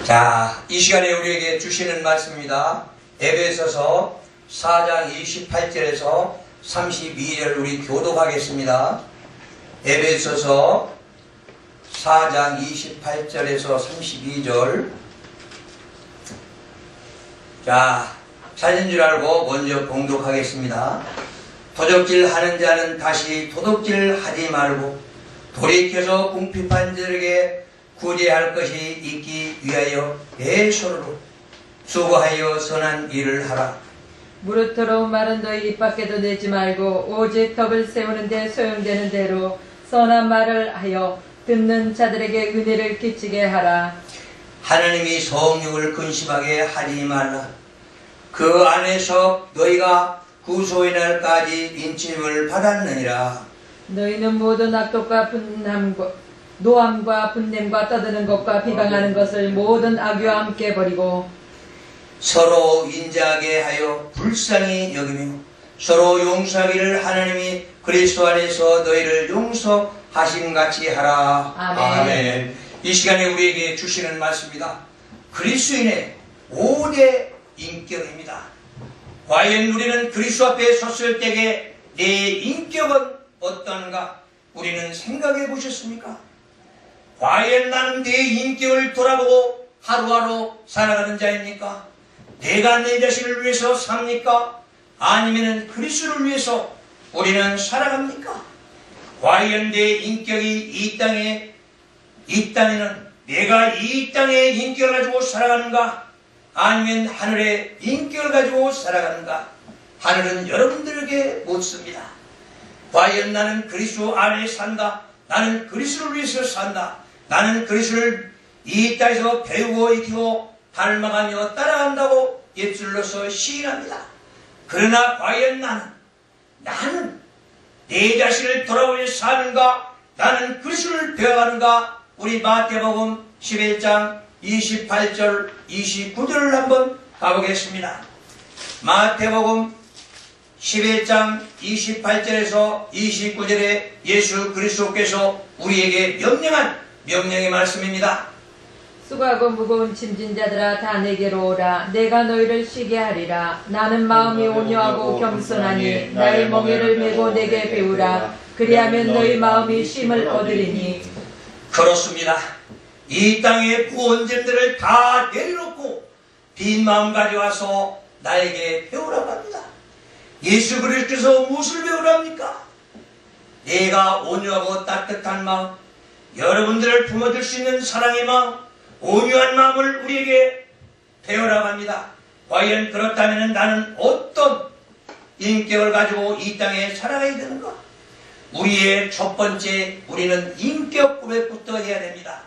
자, 이 시간에 우리에게 주시는 말씀입니다. 에베소서 4장 28절에서 32절 우리 교독하겠습니다. 에베소서 4장 28절에서 32절. 자, 찾은 줄 알고 먼저 봉독하겠습니다. 도적질 하는 자는 다시 도둑질 하지 말고 돌이켜서 궁핍한 자들에게 구제할 것이 있기 위하여 내 손으로 수고하여 선한 일을 하라. 무릇 더러운 말은 너희 입 밖에도 내지 말고 오직 덕을 세우는 데 소용되는 대로 선한 말을 하여 듣는 자들에게 은혜를 끼치게 하라. 하나님이 성령을 근심하게 하지 말라. 그 안에서 너희가 구소의 날까지 인침을 받았느니라. 너희는 모든 악독과 노함과 분냄과 떠드는 것과 비방하는 것을 모든 악유와 함께 버리고 서로 인자하게 하여 불쌍히 여기며 서로 용서하기를 하나님이 그리스도 안에서 너희를 용서하심같이 하라. 아멘. 이 시간에 우리에게 주시는 말씀입니다. 그리스도인의 5대 인격입니다. 과연 우리는 그리스도 앞에 섰을 때에 내 인격은 어떤가? 우리는 생각해 보셨습니까? 과연 나는 내 인격을 돌아보고 하루하루 살아가는 자입니까? 내가 내 자신을 위해서 삽니까? 아니면 그리스도를 위해서 우리는 살아갑니까? 과연 내 인격이 이 땅에 있다면 내가 이 땅의 인격을 가지고 살아가는가? 아니면 하늘의 인격을 가지고 살아가는가? 하늘은 여러분들에게 묻습니다. 과연 나는 그리스도 안에 산다. 나는 그리스도를 위해서 산다. 나는 그리스도를 이 땅에서 배우고 익히고 닮아가며 따라간다고 입술로서 시인합니다. 그러나 과연 나는 내 자신을 돌아보며 사는가? 나는 그리스도를 배워가는가? 우리 마태복음 11장 28절 29절을 한번 가보겠습니다. 마태복음 11장 28절에서 29절에 예수 그리스도께서 우리에게 명령한 명령의 말씀입니다. 수고하고 무거운 짐진 자들아 다 내게로 오라. 내가 너희를 쉬게 하리라. 나는 마음이 온유하고 겸손하니 나의 멍에를 메고 내게 배우라. 그리하면 너희 마음이 쉼을 얻으리니. 그렇습니다. 이 땅의 구원쟁들을 다 내려놓고 빈 마음 가져와서 나에게 배우라고 합니다. 예수 그리스도께서 무엇을 배우랍니까? 내가 온유하고 따뜻한 마음, 여러분들을 품어줄 수 있는 사랑의 마음, 온유한 마음을 우리에게 배우라고 합니다. 과연 그렇다면 나는 어떤 인격을 가지고 이 땅에 살아가야 되는가? 우리의 첫 번째, 우리는 인격 고백부터 해야 됩니다.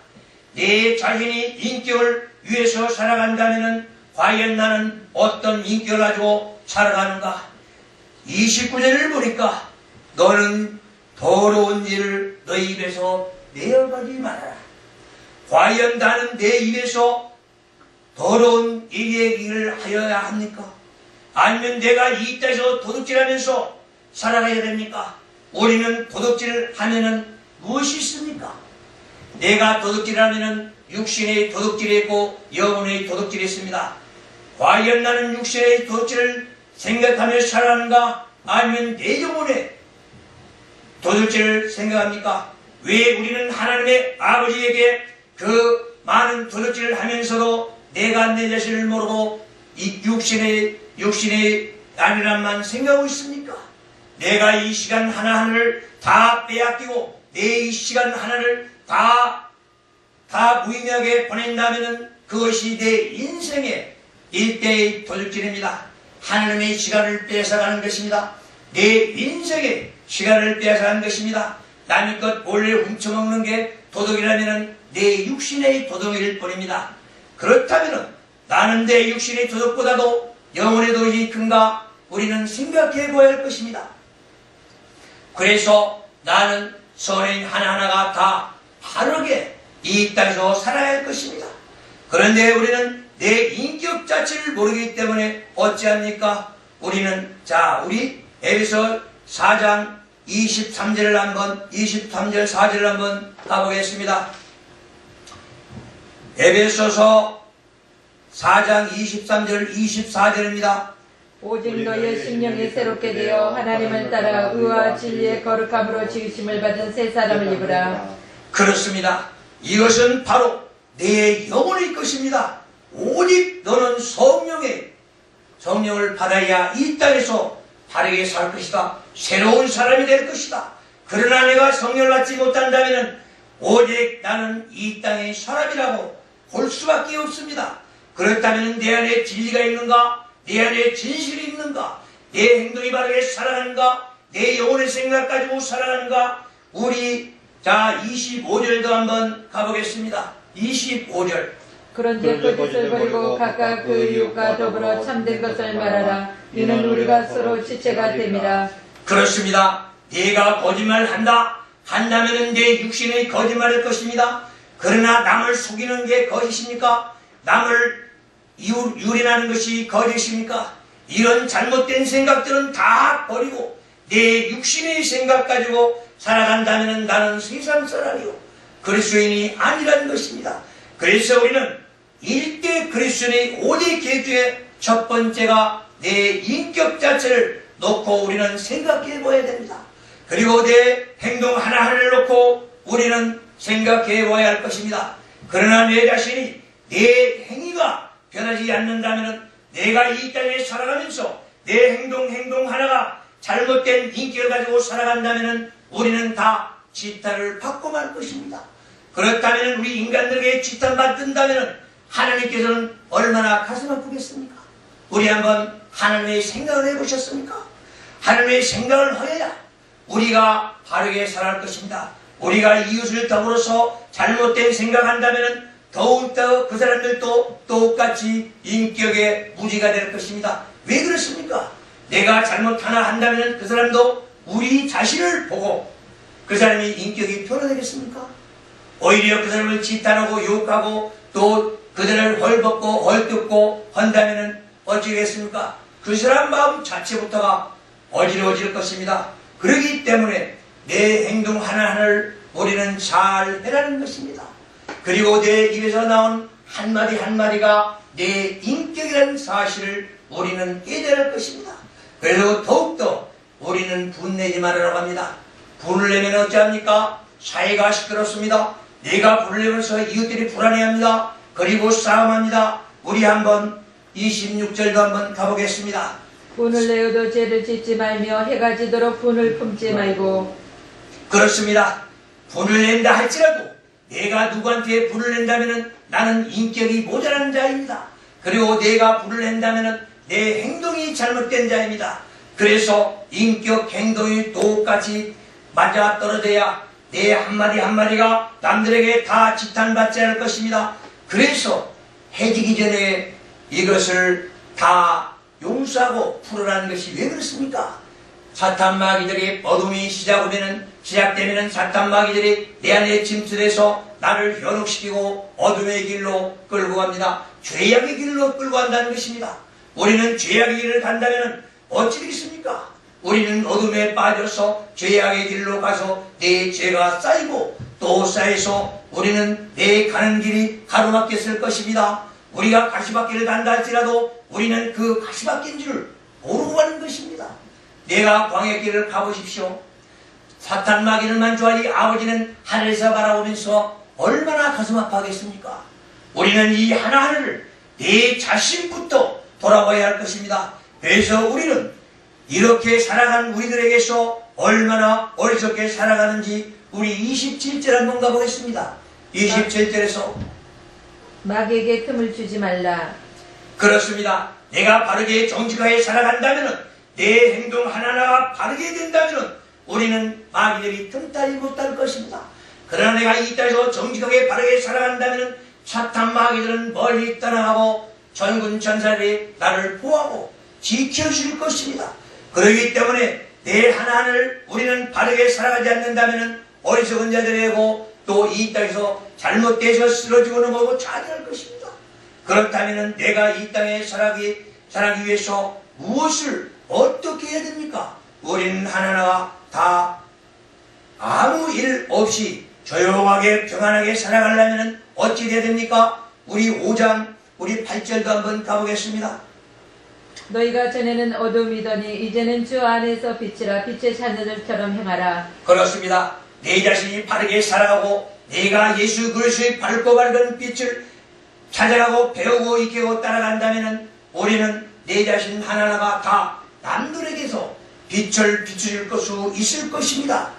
내 자신이 인격을 위해서 살아간다면 과연 나는 어떤 인격을 가지고 살아가는가? 29절을 보니까 너는 더러운 일을 너희 입에서 내어가지 말아라. 과연 나는 내 입에서 더러운 얘기를 하여야 합니까? 아니면 내가 이 땅에서 도둑질하면서 살아가야 됩니까? 우리는 도둑질하면은 무엇이 있습니까? 내가 도둑질하면은 육신의 도둑질이 있고 영혼의 도둑질이 있습니다. 과연 나는 육신의 도둑질을 생각하며 살아가는가? 아니면 내 영혼의 도둑질을 생각합니까? 왜 우리는 하나님의 아버지에게 그 많은 도둑질을 하면서도 내가 내 자신을 모르고 이 육신의 아니란만 생각하고 있습니까? 내가 이 시간 하나하나를 다 빼앗기고 내 이 시간 하나를 다 무의미하게 보낸다면 그것이 내 인생의 일대의 도둑질입니다. 하나님의 시간을 빼앗아가는 것입니다. 내 인생의 시간을 빼앗아가는 것입니다. 남의 것 몰래 훔쳐먹는 게 도둑이라면 내 육신의 도둑일 뿐입니다. 그렇다면 나는 내 육신의 도둑보다도 영혼의 도둑이 큰가? 우리는 생각해 보아야 할 것입니다. 그래서 나는 선행 하나하나가 다 바르게 이 땅에서 살아야 할 것입니다. 그런데 우리는 내 인격 자체를 모르기 때문에 어찌합니까? 우리 에베소 4장 23절 4절을 한번 가보겠습니다. 에베소서 4장 23절 24절입니다. 오직 너의 심령이 새롭게 되어 하나님을 따라 의와 진리의 거룩함으로 지으심을 받은 새 사람을 입으라. 그렇습니다. 이것은 바로 내 영혼의 것입니다. 오직 너는 성령을 받아야 이 땅에서 바르게 살 것이다. 새로운 사람이 될 것이다. 그러나 내가 성령을 받지 못한다면 오직 나는 이 땅의 사람이라고 볼 수밖에 없습니다. 그렇다면 내 안에 진리가 있는가? 내 안에 진실이 있는가? 내 행동이 바르게 살아가는가? 내 영혼의 생각 가지고 살아가는가? 우리 25절도 한번 가보겠습니다. 25절. 그런즉 거짓을 버리고 각각 그 이웃과 더불어 참된 것을 말하라. 이는 우리가 서로 지체가 됨이라. 그렇습니다. 네가 한다면 내 육신의 거짓말일 것입니다. 그러나 남을 속이는 게 거짓입니까? 남을 유린하는 것이 거짓입니까? 이런 잘못된 생각들은 다 버리고 내 육신의 생각 가지고 살아간다면 나는 세상 사람이요 그리스도인이 아니라는 것입니다. 그래서 우리는 일대 그리스도인의 5대 계주의 첫 번째가 내 인격 자체를 놓고 우리는 생각해 봐야 됩니다. 그리고 내 행동 하나하나를 놓고 우리는 생각해 봐야 할 것입니다. 그러나 내 자신이 내 행위가 변하지 않는다면 내가 이 땅에 살아가면서 내 행동 하나가 잘못된 인격을 가지고 살아간다면 우리는 다 지탄을 받고 말 것입니다. 그렇다면 우리 인간들에게 지탄받는다면 하나님께서는 얼마나 가슴 아프겠습니까? 우리 한번 하나님의 생각을 해보셨습니까? 하나님의 생각을 하여야 우리가 바르게 살아갈 것입니다. 우리가 이웃을 더불어서 잘못된 생각한다면 더욱더 그 사람들도 똑같이 인격의 무지가 될 것입니다. 왜 그렇습니까? 내가 잘못 하나 한다면 그 사람도 우리 자신을 보고 그 사람이 인격이 변화되겠습니까? 오히려 그 사람을 지탄하고 욕하고 또 그들을 헐벗고 헐뜯고 한다면 어찌겠습니까? 그 사람 마음 자체부터가 어지러워질 것입니다. 그렇기 때문에 내 행동 하나하나를 우리는 잘 해라는 것입니다. 그리고 내 입에서 나온 한마디 한마디가 내 인격이라는 사실을 우리는 깨달을 것입니다. 그래서 더욱더 우리는 분내지 말으라고 합니다. 불을 내면 어찌합니까? 사회가 시끄럽습니다. 내가 불을 내면서 이웃들이 불안해합니다. 그리고 싸움합니다. 우리 한번 26절도 한번 가보겠습니다. 분을 내어도 죄를 짓지 말며 해가 지도록 분을 품지 말고. 그렇습니다. 분을 낸다 할지라도 내가 누구한테 분을 낸다면 나는 인격이 모자란 자입니다. 그리고 내가 분을 낸다면 내 행동이 잘못된 자입니다. 그래서 인격 행동이 똑같이 맞아떨어져야 내 한마디 한마디가 남들에게 다 지탄받지 않을 것입니다. 그래서 해지기 전에 이것을 다 용서하고 풀어라는 것이 왜 그렇습니까? 사탄 마귀들이 어둠이 시작되면 사탄 마귀들이 내 안에 침투해서 나를 현혹시키고 어둠의 길로 끌고 갑니다. 죄악의 길로 끌고 간다는 것입니다. 우리는 죄악의 길을 간다면 어찌 되겠습니까? 우리는 어둠에 빠져서 죄악의 길로 가서 내 죄가 쌓이고 또 쌓여서 우리는 내 가는 길이 가로막혔을 것입니다. 우리가 가시밭길을 간다 할지라도 우리는 그 가시밭길인 줄 모르고 가는 것입니다. 내가 광야길을 가보십시오. 사탄 마귀를 만주하니 아버지는 하늘에서 바라보면서 얼마나 가슴 아파하겠습니까? 우리는 이 하나하나를 내 자신부터 돌아봐야 할 것입니다. 그래서 우리는 이렇게 살아간 우리들에게서 얼마나 어리석게 살아가는지 우리 27절 한번 가보겠습니다. 27절에서 마귀에게 틈을 주지 말라. 그렇습니다. 내가 바르게 정직하게 살아간다면 내 행동 하나하나가 바르게 된다면 우리는 마귀들이 틈타지 못할 것입니다. 그러나 내가 이 땅에서 정직하게 바르게 살아간다면 사탄 마귀들은 멀리 떠나가고 전군 전사들이 나를 보호하고 지켜줄 것입니다. 그렇기 때문에 내 하나하나를 우리는 바르게 살아가지 않는다면 어리석은 자들이고 또 이 땅에서 잘못돼서 쓰러지고 넘어가고 자살할 것입니다. 그렇다면 내가 이 땅에 살아가기 위해서 무엇을 어떻게 해야 됩니까? 우리는 하나하나가 다 아무 일 없이 조용하게 평안하게 살아가려면 어찌 해야 됩니까? 우리 5장 우리 8절도 한번 가보겠습니다. 너희가 전에는 어둠이더니 이제는 주 안에서 빛이라. 빛의 자녀들처럼 행하라. 그렇습니다. 내 자신이 바르게 살아가고 내가 예수 그리스도의 밝고 밝은 빛을 찾아가고 배우고 익히고 따라간다면 우리는 내 자신 하나하나가 다 남들에게서 빛을 비춰줄 수 있을 것입니다.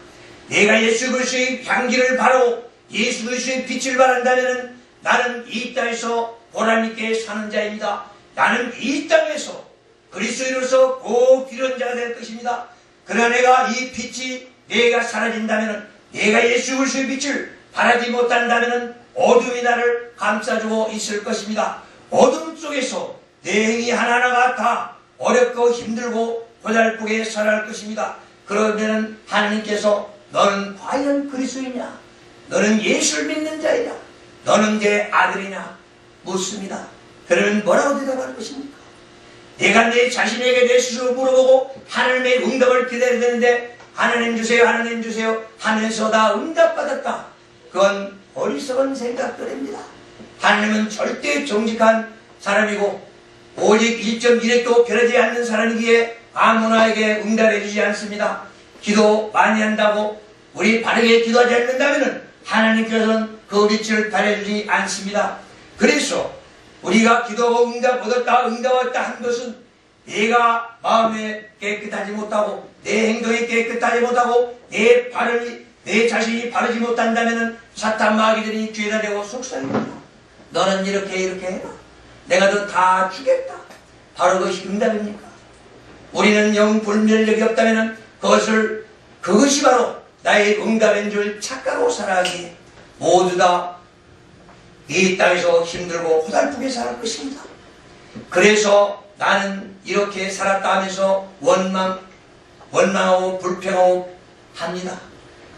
내가 예수 그리스도의 향기를 바라고 예수 그리스도의 빛을 바란다면 나는 이 땅에서 보람있게 사는 자입니다. 나는 이 땅에서 그리스도인으로서 꼭 이런 자가 될 것입니다. 그러나 내가 이 빛이 내가 사라진다면 내가 예수 그리스도의 빛을 바라지 못한다면 어둠이 나를 감싸주고 있을 것입니다. 어둠 속에서 내 행위 하나하나가 다 어렵고 힘들고 고달프게 살아갈 것입니다. 그러면 하나님께서 너는 과연 그리스도이냐? 너는 예수를 믿는 자이냐? 너는 내 아들이냐? 묻습니다. 그러면 뭐라고 대답할 것입니까? 내가 내 자신에게 내 스스로 물어보고 하나님의 응답을 기다려야 되는데 하나님 주세요, 하나님 주세요 하면서 다 응답받았다. 그건 어리석은 생각들입니다. 하나님은 절대 정직한 사람이고 오직 1.1획도 변하지 않는 사람이기에 아무나에게 응답해 주지 않습니다. 기도 많이 한다고 우리 바르게 기도하지 않는다면 하나님께서는 그 빛을 발해주지 않습니다. 그래서 우리가 기도하고 응답 얻었다 한 것은 내가 마음에 깨끗하지 못하고 내 행동이 깨끗하지 못하고 내 발음이 내 자신이 바르지 못한다면 사탄 마귀들이 죄다 되고 속삭입니다. 너는 이렇게 해라. 내가 너 다 주겠다. 바로 그것이 응답입니까? 우리는 영 불멸력이 없다면 그것이 바로 나의 응답인 줄 착각하고 살아가기에 모두 다 이 땅에서 힘들고 고달프게 살 것입니다. 그래서 나는 이렇게 살았다 하면서 원망하고 불평하고 합니다.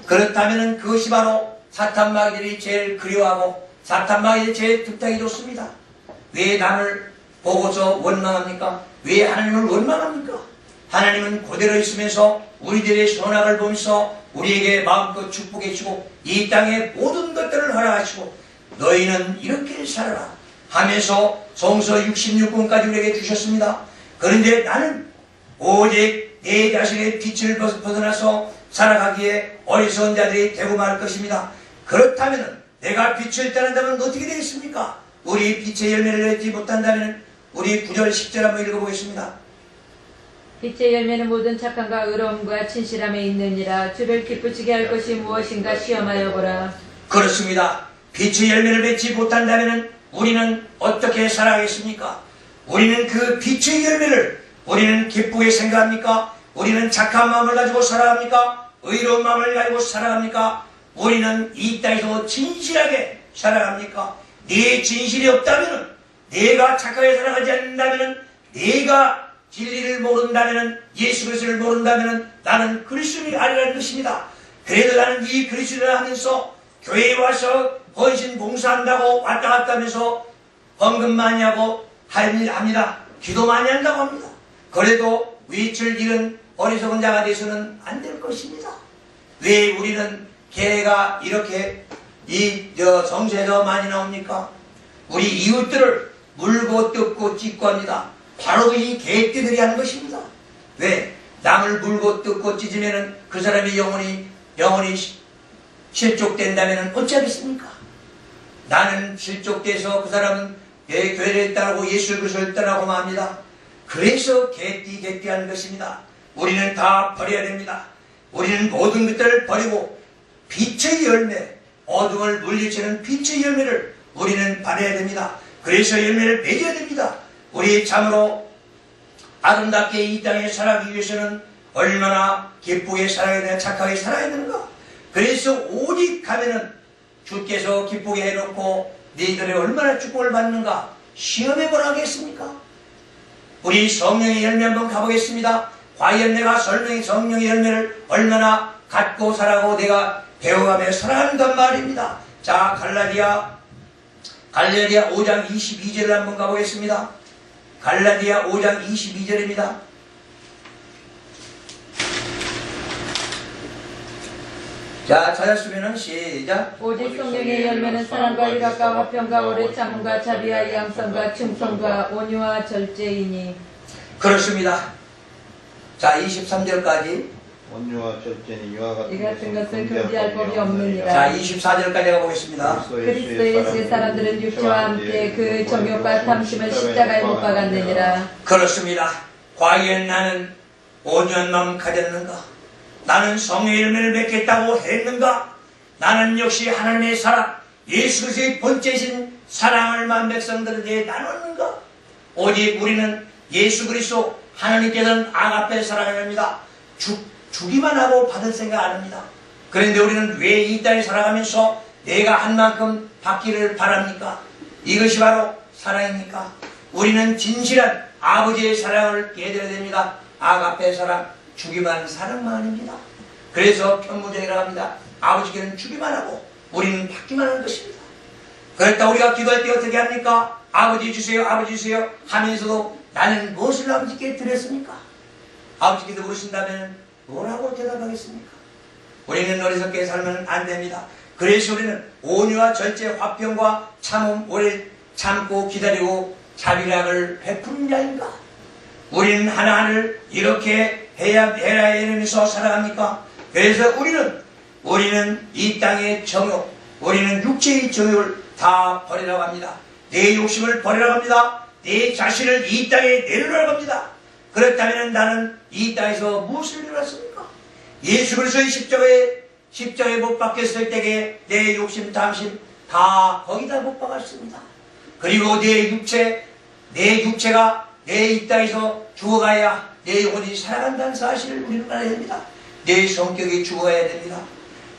그렇다면 그것이 바로 사탄 마귀들이 제일 그리워하고 사탄 마귀들이 제일 득탁이 좋습니다. 왜 남을 보고서 원망합니까? 왜 하나님을 원망합니까? 하나님은 그대로 있으면서 우리들의 선악을 보면서 우리에게 마음껏 축복해 주고 이 땅의 모든 것들을 허락하시고 너희는 이렇게 살아라 하면서 성서 66권까지 우리에게 주셨습니다. 그런데 나는 오직 내 자신의 빛을 벗어나서 살아가기에 어리석은 자들이 되고 말 것입니다. 그렇다면 내가 빛을 따른다면 어떻게 되겠습니까? 우리 빛의 열매를 맺지 못한다면 우리 9절 10절 한번 읽어보겠습니다. 빛의 열매는 모든 착함과 의로움과 진실함에 있느니라. 주를 기쁘시게 할 것이 무엇인가 시험하여 보라. 그렇습니다. 빛의 열매를 맺지 못한다면 우리는 어떻게 살아가겠습니까? 우리는 그 빛의 열매를 우리는 기쁘게 생각합니까? 우리는 착한 마음을 가지고 살아갑니까? 의로운 마음을 가지고 살아갑니까? 우리는 이 땅에서 진실하게 살아갑니까? 네 진실이 없다면, 내가 착하게 살아가지 않는다면, 내가 진리를 모른다면, 예수 그리스도를 모른다면 나는 그리스도인이 아니라는 것입니다. 그래도 나는 이 그리스도를 하면서 교회에 와서 헌신 봉사한다고 왔다 갔다 하면서 헌금 많이 하고 합니다. 기도 많이 한다고 합니다. 그래도 위치를 잃은 어리석은 자가 돼서는 안 될 것입니다. 왜 우리는 개가 이렇게 성서에서 많이 나옵니까? 우리 이웃들을 물고 뜯고 찢고 합니다. 바로 이 개떼들이 하는 것입니다. 왜? 남을 물고 뜯고 찢으면 그 사람의 영혼이 실족된다면 어찌하겠습니까? 나는 실족돼서 그 사람은 교회를 떠나고 예수 그리스도를 떠나고 맙니다. 그래서 개띠하는 것입니다. 우리는 다 버려야 됩니다. 우리는 모든 것들을 버리고 빛의 열매, 어둠을 물리치는 빛의 열매를 우리는 발해야 됩니다. 그래서 열매를 맺어야 됩니다. 우리 참으로 아름답게 이 땅에 살아가기 위해서는 얼마나 기쁘게 살아야 되나, 착하게 살아야 되는가. 그래서 오직 가면은 주께서 기쁘게 해놓고 너희들이 얼마나 축복을 받는가 시험해보라 하겠습니까? 우리 성령의 열매 한번 가보겠습니다. 과연 내가 성령의 열매를 얼마나 갖고 살아가고 내가 배워가며 살아가는가 말입니다. 자, 갈라디아 5장 22절을 한번 가보겠습니다. 갈라디아 5장 22절입니다. 자, 찾았으면은 시작. 오직 성령의 열매는 사랑과 희락과 화평과 오래 참음과 자비와 양성과 충성과 온유와 절제이니. 그렇습니다. 자, 23절까지. 온유와 절제니 이와 같은 이 같은 것을 금지할 법이 없느니라. 자, 24절까지 가보겠습니다. 그리스도 예수의 사람들은 육체와 함께 그 정욕과 탐심을 십자가에 못 박았느니라. 그렇습니다. 과연 나는 온유한 마음 가졌는가? 나는 성령의 열매를 맺겠다고 했는가? 나는 역시 하나님의 사랑, 예수 그리스도의 번째신 사랑을 만 백성들에게 나눴는가? 오직 우리는 예수 그리스도 하나님께서는 아가페 사랑을 합니다. 주기만 하고 받을 생각 안 합니다. 그런데 우리는 왜 이 땅에 살아가면서 내가 한 만큼 받기를 바랍니까? 이것이 바로 사랑입니까? 우리는 진실한 아버지의 사랑을 깨달아야 됩니다. 아가페 사랑, 주기만 사랑만 아닙니다. 그래서 편무적이라고 합니다. 아버지께는 주기만 하고 우리는 받기만 하는 것입니다. 그렇다 우리가 기도할 때 어떻게 합니까? 아버지 주세요, 아버지 주세요 하면서도 나는 무엇을 아버지께 드렸습니까? 아버지께서 물으신다면 뭐라고 대답하겠습니까? 우리는 어리석게 살면 안 됩니다. 그래서 우리는 온유와 절제, 화평과 참음, 오래 참고 기다리고 자비락을 베푸는 자인가? 우리는 하나하나를 이렇게 해야 이러면서 살아갑니까? 그래서 우리는 이 땅의 정욕, 우리는 육체의 정욕을 다 버리라고 합니다. 내 욕심을 버리라고 합니다. 내 자신을 이 땅에 내려라고 합니다. 그렇다면 나는 이 땅에서 무엇을 이뤘습니까? 예수 그리스도의 십자가에 못 박혔을 때에 내 욕심, 탐심 다 거기다 못 박았습니다. 그리고 내 육체가 내 이 땅에서 죽어가야 내 영혼이 살아간다는 사실을 우리는 알아야 됩니다. 내 성격이 죽어가야 됩니다.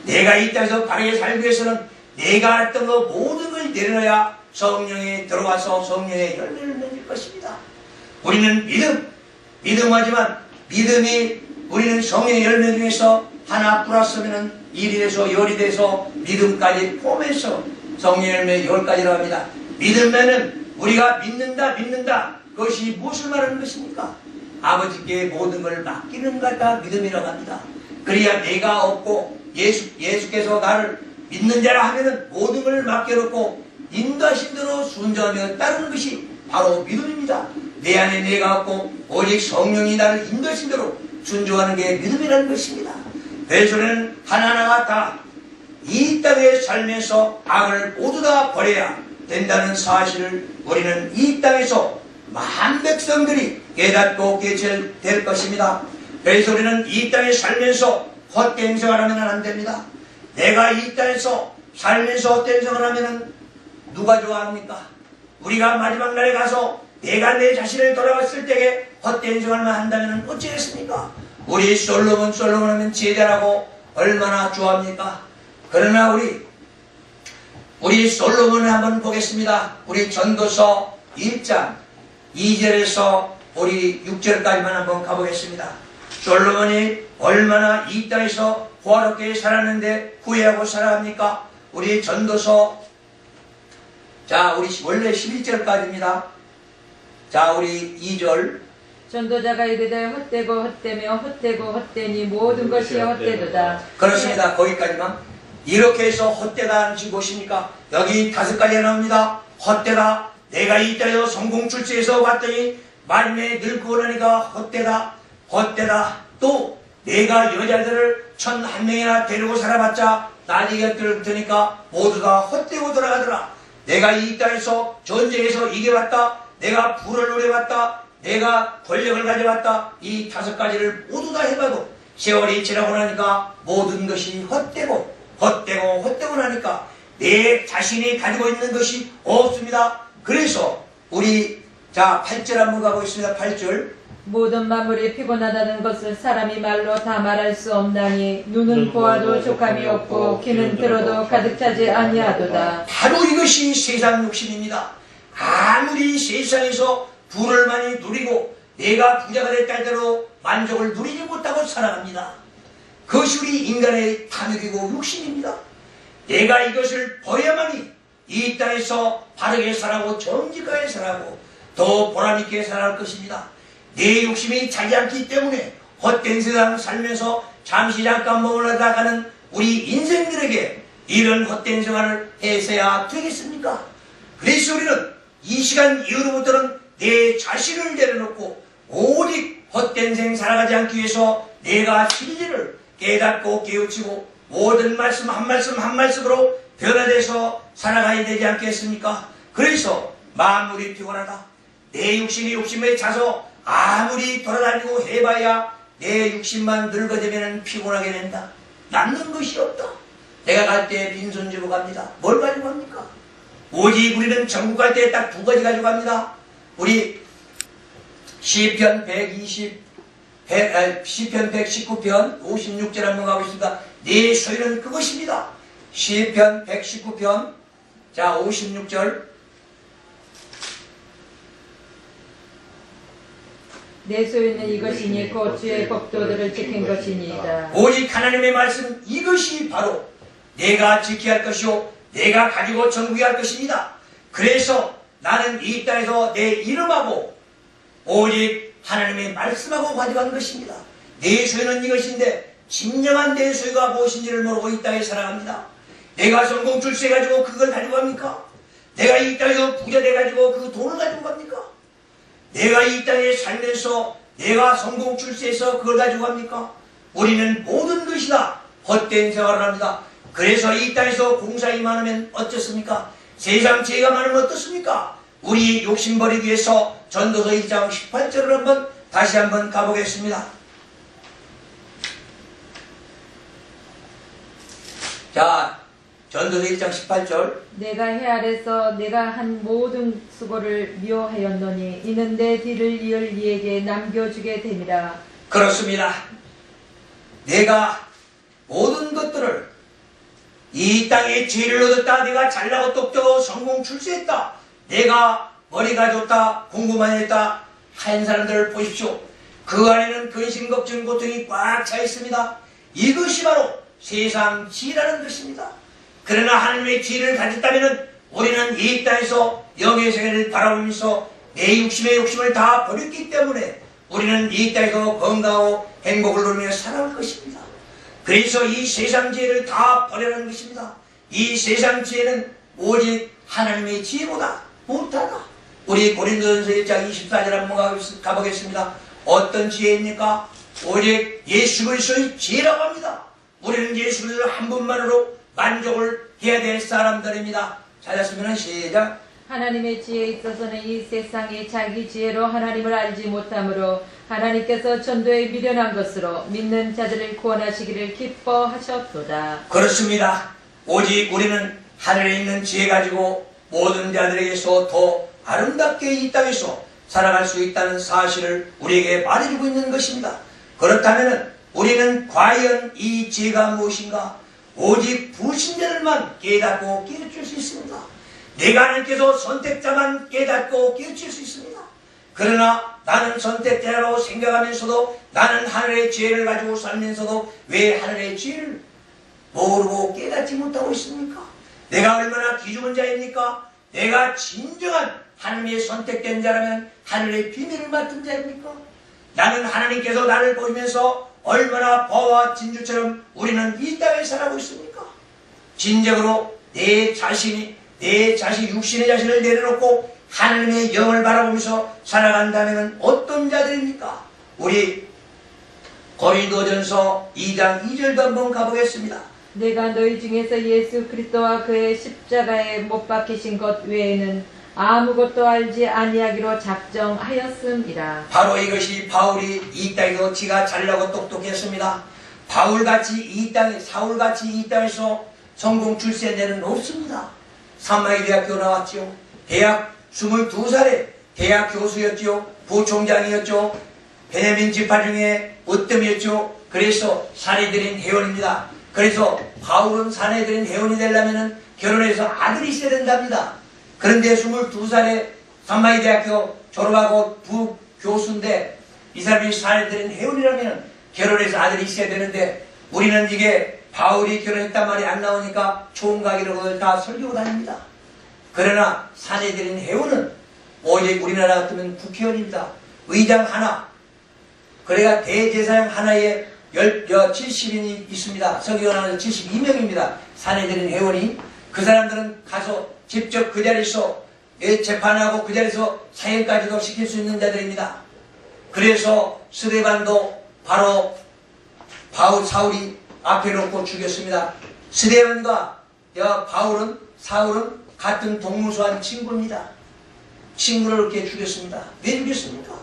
내가 이 땅에서 바르게 살기 위해서는 내가 했던 거 모든 걸 내려놔야 성령에 들어가서 성령의 열매를 맺을 것입니다. 우리는 믿음하지만 믿음이 우리는 성령의 열매 중에서 하나 플러스면 1이 돼서 열이 돼서 믿음까지 포함해서 성령의 열매 10가지라고 합니다. 믿으면은 우리가 믿는다. 그것이 무엇을 말하는 것입니까? 아버지께 모든 걸 맡기는 것가 믿음이라고 합니다. 그래야 내가 없고 예수께서 나를 믿는 자라 하면은 모든 걸 맡겨놓고 인도하신 대로 순종하며 따르는 것이 바로 믿음입니다. 내 안에 내가 없고 오직 성령이 나를 인도하신 대로 순종하는 게 믿음이라는 것입니다. 그래서 우리는 하나하나가 다 이 땅에 살면서 악을 모두 다 버려야 된다는 사실을 우리는 이 땅에서 만 백성들이 깨닫고 개철될 것입니다. 그래서 우리는 이 땅에 살면서 헛된 생활하면 안 됩니다. 내가 이 땅에서 살면서 헛된 생활하면 누가 좋아합니까? 우리가 마지막 날에 가서 내가 내 자신을 돌아봤을 때에 헛된 생활만 한다면 어찌겠습니까? 우리 솔로몬 하면 지혜자라고 얼마나 좋아합니까? 그러나 우리 솔로몬을 한번 보겠습니다. 우리 전도서 1장 2절에서 우리 6절까지만 한번 가보겠습니다. 솔로몬이 얼마나 이 땅에서 호화롭게 살았는데 후회하고 살아갑니까? 우리 전도서, 자, 우리 원래 11절까지입니다. 자, 우리 2절. 전도자가 이르되 헛되고 헛되며 헛되고 헛되니 모든 것이 헛되도다. 그렇습니다. 거기까지만. 이렇게 해서 헛되다는 것이 무엇입니까? 여기 5가지가 나옵니다. 헛되다. 내가 이 땅에서 성공 출세해서 왔더니 말씀에 늙고 나니까 헛되다. 또 내가 여자들을 1,001명이나 데리고 살아봤자 나중에 들으니까 모두 다 헛되고 돌아가더라. 내가 이 땅에서 전쟁에서 이겨봤다. 내가 부를 노려봤다. 내가 권력을 가져봤다. 이 5가지를 모두 다 해봐도 세월이 지나고 나니까 모든 것이 헛되고 나니까 내 자신이 가지고 있는 것이 없습니다. 그래서 우리 8절 한번 가보겠습니다. 8절. 모든 만물이 피곤하다는 것을 사람이 말로 다 말할 수 없나니 눈은 보아도 족함이 없고 귀는 들어도 가득 차지 아니하도다. 바로 이것이 세상 욕심입니다. 아무리 세상에서 부를 많이 누리고 내가 부자가 됐다 할때도 만족을 누리지 못하고 살아갑니다. 그것이 우리 인간의 탐욕이고 욕심입니다. 내가 이것을 버려야만이 이 땅에서 바르게 살아고 정직하게 살아고 더 보람있게 살아갈 것입니다. 내 욕심이 차지 않기 때문에 헛된 세상 살면서 잠시 잠깐 머물러다가는 우리 인생들에게 이런 헛된 생활을 해서야 되겠습니까? 그래서 우리는 이 시간 이후로부터는 내 자신을 내려놓고 오직 헛된 생 살아가지 않기 위해서 내가 진리를 깨닫고 깨우치고 모든 말씀 한 말씀 한 말씀으로 변화돼서 살아가야 되지 않겠습니까? 그래서 만물이 피곤하다. 내 육신이 욕심에 차서 아무리 돌아다니고 해봐야 내 육신만 늙어지면 피곤하게 된다. 남는 것이 없다. 내가 갈 때 빈손 들고 갑니다. 뭘 가지고 갑니까? 오직 우리는 전국 갈 때 딱 두 가지 가지고 갑니다. 우리 시편 119편 56절 한번 가보겠습니다. 내 소유는 그것입니다. 시편 119편 자 56절 내 소유는 이것이니 곧 주의 법도들을 지킨 것이니이다. 오직 하나님의 말씀 이것이 바로 내가 지켜야 할 것이요 내가 가지고 전국에 할 것입니다. 그래서 나는 이 땅에서 내 이름하고 오직 하나님의 말씀하고 가져가는 것입니다. 내 소유는 이것인데 진정한 내 소유가 무엇인지를 모르고 이 땅에 살아갑니다. 내가 성공 출세해가지고 그걸 가지고 갑니까? 내가 이 땅에서 부자 돼가지고 그 돈을 가지고 갑니까? 내가 이 땅에 살면서 내가 성공 출세해서 그걸 가지고 갑니까? 우리는 모든 것이 다 헛된 생활을 합니다. 그래서 이 땅에서 공사이 많으면 어떻습니까? 세상 죄가 많으면 어떻습니까? 우리 욕심 버리기 위해서 전도서 1장 18절을 다시 한번 가보겠습니다. 자, 전도서 1장 18절. 내가 해 아래서 내가 한 모든 수고를 미워하였노니 이는 내 뒤를 이을 이에게 남겨주게 됨이라. 그렇습니다. 내가 모든 것들을 이 땅에 죄를 얻었다. 내가 잘나고 똑똑하고 성공 출세했다. 내가 머리가 좋다. 공부만 했다. 한 사람들을 보십시오. 그 안에는 근심, 걱정, 고통이 꽉 차 있습니다. 이것이 바로 세상 지혜라는 것입니다. 그러나 하나님의 지혜를 가졌다면 우리는 이 땅에서 영의 세계를 바라보면서 내 육심의 욕심을 다 버렸기 때문에 우리는 이 땅에서 건강하고 행복을 누리며 살아갈 것입니다. 그래서 이 세상 지혜를 다 버리라는 것입니다. 이 세상 지혜는 오직 하나님의 지혜보다 못하다. 우리 고린도전서 1장 24절 한번 가보겠습니다. 어떤 지혜입니까? 오직 예수 그리스도의 지혜라고 합니다. 우리는 예수 그리스도 한 분만으로 만족을 해야 될 사람들입니다. 찾았으면 시작. 하나님의 지혜에 있어서는 이 세상이 자기 지혜로 하나님을 알지 못하므로 하나님께서 천도에 미련한 것으로 믿는 자들을 구원하시기를 기뻐하셨도다. 그렇습니다. 오직 우리는 하늘에 있는 지혜 가지고 모든 자들에게서 더 아름답게 이 땅에서 살아갈 수 있다는 사실을 우리에게 말해주고 있는 것입니다. 그렇다면 우리는 과연 이 지혜가 무엇인가? 오직 불신자들만 깨닫고 깨우칠 수 있습니다. 내가 하나님께서 선택자만 깨닫고 깨우칠 수 있습니다. 그러나 나는 선택자로 생각하면서도 나는 하늘의 지혜를 가지고 살면서도 왜 하늘의 지혜를 모르고 깨닫지 못하고 있습니까? 내가 얼마나 기죽은 자입니까? 내가 진정한 하나님의 선택된 자라면 하늘의 비밀을 맡은 자입니까? 나는 하나님께서 나를 보시면서 얼마나 보와 진주처럼 우리는 이 땅에 살아가고 있습니까? 진정으로 내 자신 육신의 자신을 내려놓고 하나님의 영을 바라보면서 살아간다면 어떤 자들입니까? 우리 고린도전서 2장 2절도 한번 가보겠습니다. 내가 너희 중에서 예수 그리스도와 그의 십자가에 못 박히신 것 외에는 아무것도 알지 아니하기로 작정하였음이라. 바로 이것이 바울이 이 땅에서 지가 잘나고 똑똑했습니다. 바울같이 이 땅에 사울같이 이 땅에서 성공 출세한 데는 없습니다. 사마리 대학교 나왔지요. 대학 22살에 대학 교수였지요. 부총장이었죠. 베냐민 지파 중에 으뜸이었죠. 그래서 사내들인 회원입니다. 그래서 바울은 사내들인 회원이 되려면 결혼해서 아들이 있어야 된답니다. 그런데 22살에 사마리 대학교 졸업하고 부교수인데 이 사람이 사내들인 회원이라면 결혼해서 아들이 있어야 되는데 우리는 이게 바울이 결혼했단 말이 안 나오니까 총각이라고 다 설교고 다닙니다. 그러나 사내들인 회원은 오직 우리나라 같으면 국회의원입니다. 의장 하나, 그래가 대제사장 하나에 70인이 있습니다. 서기관은 72명입니다. 사내들인 회원이. 그 사람들은 가서 직접 그 자리에서 재판하고 그 자리에서 사형까지도 시킬 수 있는 자들입니다. 그래서 스데반도 바로 사울이 앞에 놓고 죽였습니다. 스데반과 사울은 같은 동무소한 친구입니다. 친구를 이렇게 죽였습니다. 왜 죽였습니까?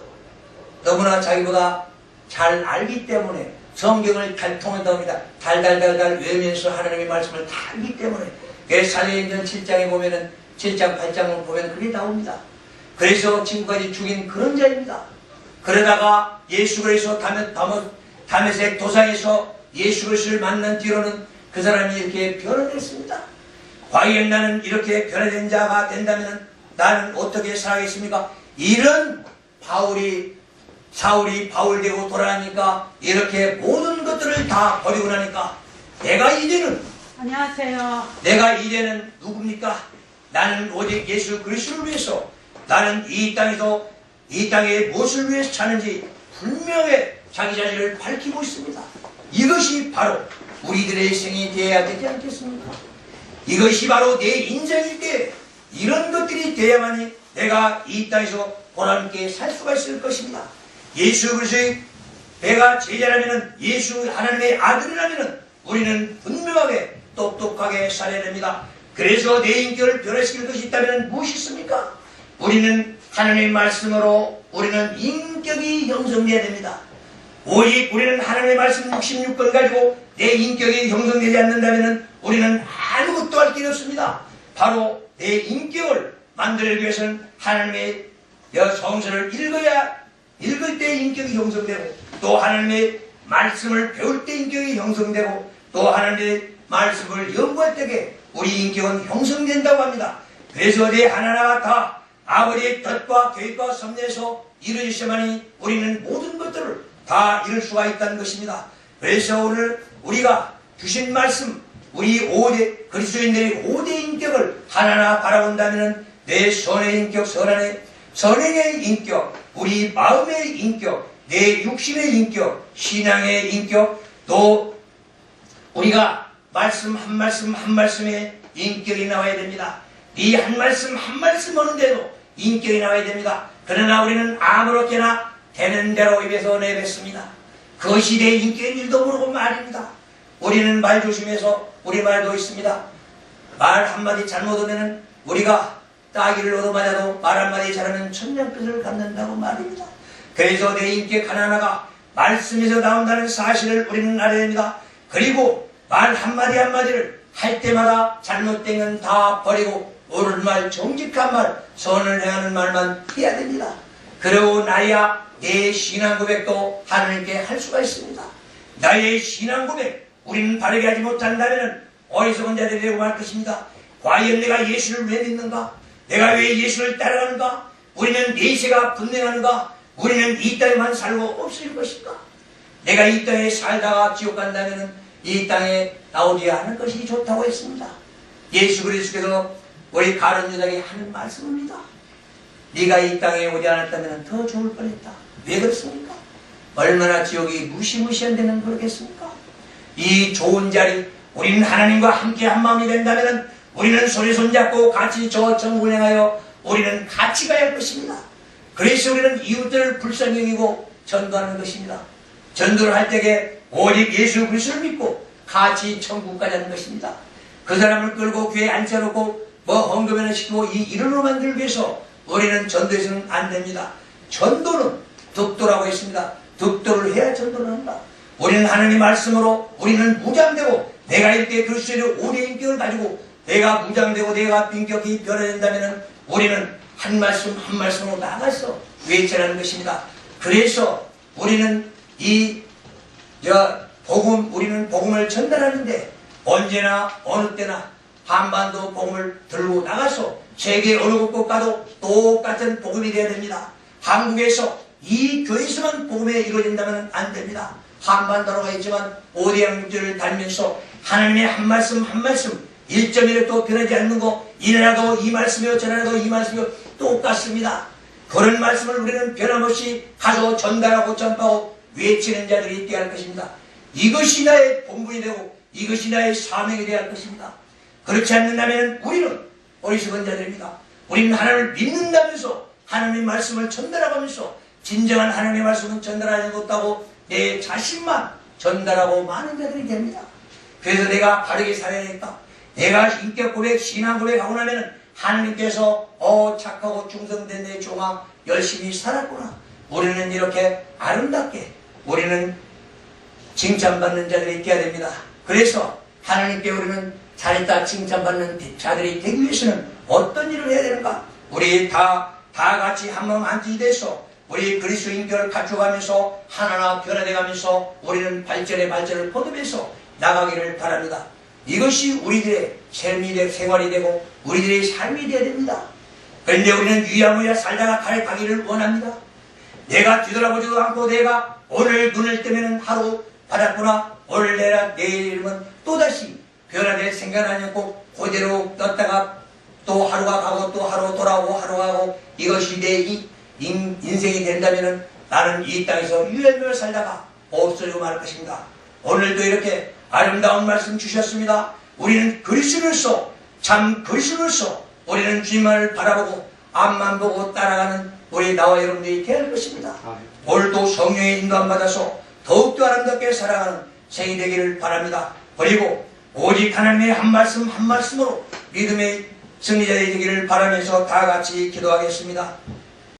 너무나 자기보다 잘 알기 때문에 성경을 잘 통한답니다. 달달달달 외우면서 하나님의 말씀을 다 알기 때문에 사도행전 7장에 보면은 7장 8장을 보면 그게 나옵니다. 그래서 지금까지 죽인 그런 자입니다. 그러다가 예수 그리스도 다메섹 도상에서 예수 그리스도를 만난 뒤로는 그 사람이 이렇게 변화됐습니다. 과연 나는 이렇게 변화된 자가 된다면 나는 어떻게 살아가겠습니까? 이런 사울이 바울 되고 돌아가니까 이렇게 모든 것들을 다 버리고 나니까 내가 이제는 누굽니까? 나는 오직 예수 그리스도를 위해서 나는 이 땅에 무엇을 위해서 사는지 분명히 자기 자신을 밝히고 있습니다. 이것이 바로 우리들의 생이 되어야 되지 않겠습니까? 이것이 바로 내 인생일 때 이런 것들이 되어야만이 내가 이 땅에서 보람있게 살 수가 있을 것입니다. 예수 그리스도의 내가 제자라면 예수 하나님의 아들이라면 우리는 분명하게 똑똑하게 살아야 됩니다. 그래서 내 인격을 변화시킬 것이 있다면 무엇이 있습니까? 우리는 하나님의 말씀으로 우리는 인격이 형성되어야 됩니다. 오직 우리는 하나님의 말씀 66권 가지고 내 인격이 형성되지 않는다면 우리는 아무것도 할 길이 없습니다. 바로 내 인격을 만들기 위해서는 하나님의 성서를 읽을 때 인격이 형성되고 또 하나님의 말씀을 배울 때 인격이 형성되고 또 하나님의 말씀을 연구할 때에 우리 인격은 형성된다고 합니다. 그래서 내 하나하나가 다 아버지의 뜻과 계획과 섭리에서 이루어지셔야만이 우리는 모든 것들을 다 이룰 수가 있다는 것입니다. 그래서 오늘 우리가 주신 말씀 우리 그리스도인들의 5대 인격을 하나하나 바라본다면 내 선의 인격, 선행의 인격, 우리 마음의 인격, 내 육신의 인격, 신앙의 인격, 또 우리가 말씀 한 말씀에 인격이 나와야 됩니다. 이 한 말씀 하는데도 인격이 나와야 됩니다. 그러나 우리는 아무렇게나 되는 대로 입에서 내뱉습니다. 그것이 내 인격인 일도 모르고 말입니다. 우리는 말 조심해서 우리 말도 있습니다. 말 한마디 잘못하면 우리가 따기를 얻어맞아도 말 한마디 잘하면 천냥빚을 갚는다고 말입니다. 그래서 내 인격 하나하나가 말씀에서 나온다는 사실을 우리는 알아야 됩니다. 그리고 말 한마디를 할 때마다 잘못된 건 다 버리고 옳은 말, 정직한 말, 선을 행하는 말만 해야 됩니다. 그리고 나야 내 신앙 고백도 하나님께 할 수가 있습니다. 나의 신앙 고백, 우리는 바르게 하지 못한다면 어리석은 자들이 되고 말 것입니다. 과연 내가 예수를 왜 믿는가? 내가 왜 예수를 따라가는가? 우리는 내세가 분명한가? 우리는 이 땅에만 살고 없을 것인가? 내가 이 땅에 살다가 지옥 간다면 이 땅에 나오지 않을 것이 좋다고 했습니다. 예수 그리스도께서 우리 가룟 유다에게 하는 말씀입니다. 네가 이 땅에 오지 않았다면 더 좋을 뻔했다. 왜 그렇습니까? 얼마나 지옥이 무시무시한 데는 그러겠습니까? 이 좋은 자리, 우리는 하나님과 함께 한 마음이 된다면 우리는 손에 손잡고 같이 저 천국을 향하여 우리는 같이 가야 할 것입니다. 그래서 우리는 이웃들을 불쌍히 여기고 전도하는 것입니다. 전도를 할 때에 오직 예수 그리스도를 믿고 같이 천국 가자는 것입니다. 그 사람을 끌고 귀에 앉혀놓고 헌금을 시키고 이 이름으로 만들기 위해서 우리는 전도해서는 안 됩니다. 전도는 득도라고 했습니다. 득도를 해야 전도를 한다. 우리는 하나님의 말씀으로 우리는 무장되고 내가 이렇게 그리스도의 5대 인격을 가지고 내가 무장되고 내가 인격이 변화된다면 우리는 한 말씀으로 나가서 외쳐라는 것입니다. 그래서 우리는 우리는 복음을 전달하는데 언제나 어느 때나 한반도 복음을 들고 나가서 세계 어느 곳 가도 똑같은 복음이 되어야 됩니다. 한국에서 이 교회에서만 복음이 이루어진다면 안 됩니다. 한반도로가 있지만 5대 양육제를 다니면서 하나님의 한 말씀 1.1도 변하지 않는 거 이 나라도 이 말씀이요 저 나라도 이 말씀이요 똑같습니다. 그런 말씀을 우리는 변함없이 가서 전달하고 전파하고 외치는 자들이 있게 할 것입니다. 이것이 나의 본분이 되고 이것이 나의 사명이 되어야 할 것입니다. 그렇지 않는다면 우리는 어리석은 자들입니다. 우리는 하나님을 믿는다면서 하나님의 말씀을 전달하면서 진정한 하나님의 말씀은 전달하지 못하고 내 자신만 전달하고 많은 자들이 됩니다. 그래서 내가 바르게 살아야겠다. 내가 인격 고백, 신앙 고백하고 나면 하나님께서 착하고 충성된 내 종아 열심히 살았구나. 우리는 이렇게 아름답게 우리는 칭찬받는 자들이 되어야 됩니다. 그래서 하나님께 우리는 잘했다 칭찬받는 자들이 되기 위해서는 어떤 일을 해야 되는가? 우리 다 같이 한 몸 한 뜻이 돼서 우리 그리스도인격을 갖춰가면서 하나하나 변화돼가면서 우리는 발전을 거듭해서 나가기를 바랍니다. 이것이 우리들의 생활이 되고 우리들의 삶이 되어야 됩니다. 그런데 우리는 유야무야 살다가 가기를 원합니다. 내가 뒤돌아보지도 않고 내가 오늘 눈을 뜨면 하루 받았구나. 오늘 내일이면 또다시 변화될 생각은 않고 그대로 떴다가 또 하루가 가고 또 하루 돌아오고 하루가 가고 이것이 내 인생이 된다면 나는 이 땅에서 유야무야 살다가 없어지고 말 것입니다. 오늘도 이렇게 아름다운 말씀 주셨습니다. 우리는 그리스도로서 참 그리스도로서 우리는 주님을 바라보고 앞만 보고 따라가는 우리 나와 여러분들이 되어야 할 것입니다. 오늘도 성령의 인도함 받아서 더욱더 아름답게 살아가는 생이 되기를 바랍니다. 그리고 오직 하나님의 한 말씀 한 말씀으로 믿음의 승리자 되기를 바라면서 다 같이 기도하겠습니다.